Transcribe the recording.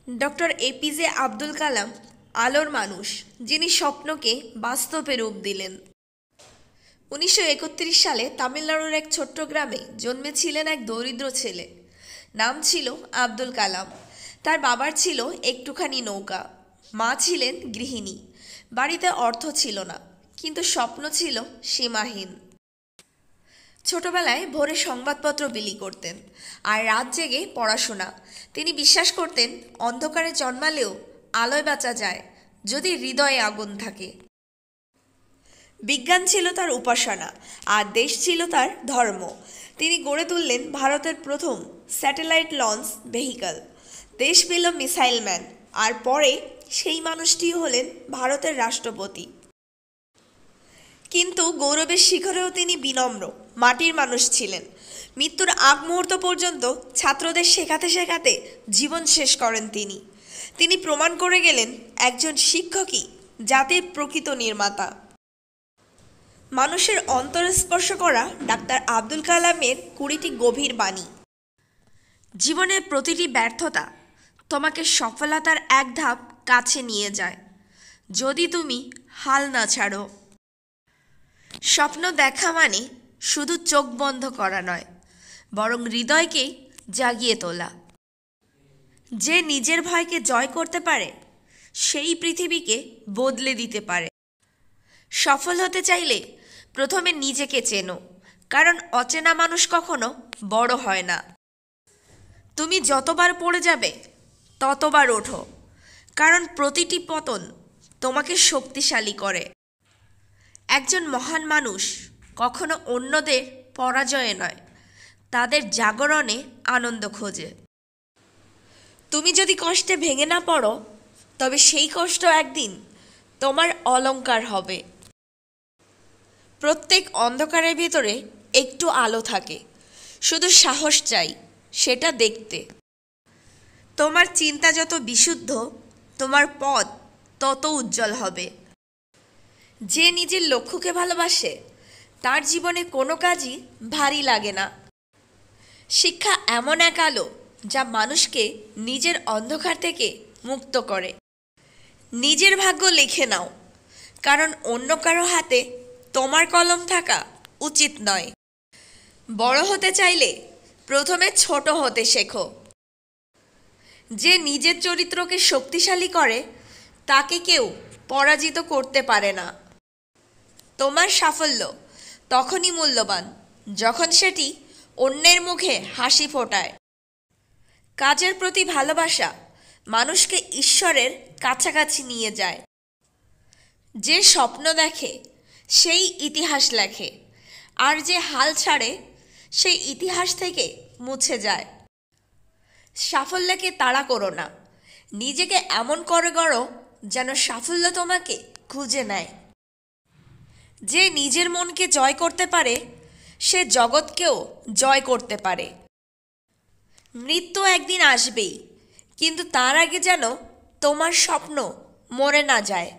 Doctor APJ Abdul Kalam আলোর মানুষ, যিনি স্বপ্নকে বাস্তবে রূপ দিলেন। 1931 সালে তামিলনাড়ুর এক ছোট্ট গ্রামে জন্মেছিলেন এক দরিদ্র ছেলে। নাম ছিল আব্দুল কালাম। তার বাবার ছিল একটুখানি নৌকা, মা ছিলেন গৃহিণী। বাড়িতে অর্থ ছিল না, কিন্তু স্বপ্ন ছিল সীমাহীন। ছোটবেলায় ভোরে সংবাদপত্র বিলি করতেন আর রাত জেগে পড়াশোনা। তিনি বিশ্বাস করতেন অন্ধকারে জন্মালেও আলোয় বাঁচা যায়, যদি হৃদয়ে আগুন থাকে। বিজ্ঞান ছিল তার উপাসনা আর দেশ ছিল তার ধর্ম। তিনি গড়ে তুললেন ভারতের প্রথম স্যাটেলাইট লঞ্চ ভেহিকল। দেশ পেল মিসাইল ম্যান, আর পরে সেই মানুষটি হলেন ভারতের রাষ্ট্রপতি। কিন্তু গৌরবের শিখরেও তিনি বিনম্র, মাটির মানুষ ছিলেন। মৃত্যুর আগ মুহূর্ত পর্যন্ত ছাত্রদের শেখাতে শেখাতে জীবন শেষ করেন তিনি। তিনি প্রমাণ করে গেলেন একজন শিক্ষকই জাতির প্রকৃত নির্মাতা। মানুষের অন্তরে স্পর্শ করা ডাক্তার আব্দুল কালামের 20টি গভীর বাণী। জীবনের প্রতিটি ব্যর্থতা তোমাকে সফলতার এক ধাপ কাছে নিয়ে যায়, যদি তুমি হাল না ছাড়ো। স্বপ্ন দেখা মানে শুধু চোখ বন্ধ করা নয়, বরং হৃদয়কে জাগিয়ে তোলা। যে নিজের ভয়কে জয় করতে পারে, সেই পৃথিবীকে বদলে দিতে পারে। সফল হতে চাইলে প্রথমে নিজেকে চেনো, কারণ অচেনা মানুষ কখনো বড় হয় না। তুমি যতবার পড়ে যাবে ততবার ওঠো, কারণ প্রতিটি পতন তোমাকে শক্তিশালী করে। একজন মহান মানুষ কখনো অন্যদের পরাজয়ে নয়, তাদের জাগরণে আনন্দ খোঁজে। তুমি যদি কষ্টে ভেঙে না পড়ো, তবে সেই কষ্ট একদিন তোমার অলংকার হবে। প্রত্যেক অন্ধকারের ভিতরে একটু আলো থাকে, শুধু সাহস চাই সেটা দেখতে। তোমার চিন্তা যত বিশুদ্ধ, তোমার পথ তত উজ্জ্বল হবে। যে নিজের লক্ষ্যকে ভালোবাসে, তার জীবনে কোনো কাজই ভারী লাগে না। শিক্ষা এমন এক আলো যা মানুষকে নিজের অন্ধকার থেকে মুক্ত করে। নিজের ভাগ্য লিখে নাও, কারণ অন্য কারো হাতে তোমার কলম থাকা উচিত নয়। বড় হতে চাইলে প্রথমে ছোট হতে শেখো। যে নিজের চরিত্রকে শক্তিশালী করে, তাকে কেউ পরাজিত করতে পারে না। তোমার সাফল্য তখনই মূল্যবান যখন সেটি অন্যের মুখে হাসি ফোটায়। কাজের প্রতি ভালোবাসা মানুষকে ঈশ্বরের কাছাকাছি নিয়ে যায়। যে স্বপ্ন দেখে সেই ইতিহাস লেখে, আর যে হাল ছাড়ে সেই ইতিহাস থেকে মুছে যায়। সাফল্যকে তাড়া করো না, নিজেকে এমন করে গড়ো যেন সাফল্য তোমাকে খুঁজে নেয়। যে নিজের মনকে জয় করতে পারে, সে জগৎকেও জয় করতে পারে। মৃত্যু একদিন আসবেই, কিন্তু তার আগে যেন তোমার স্বপ্ন মরে না যায়।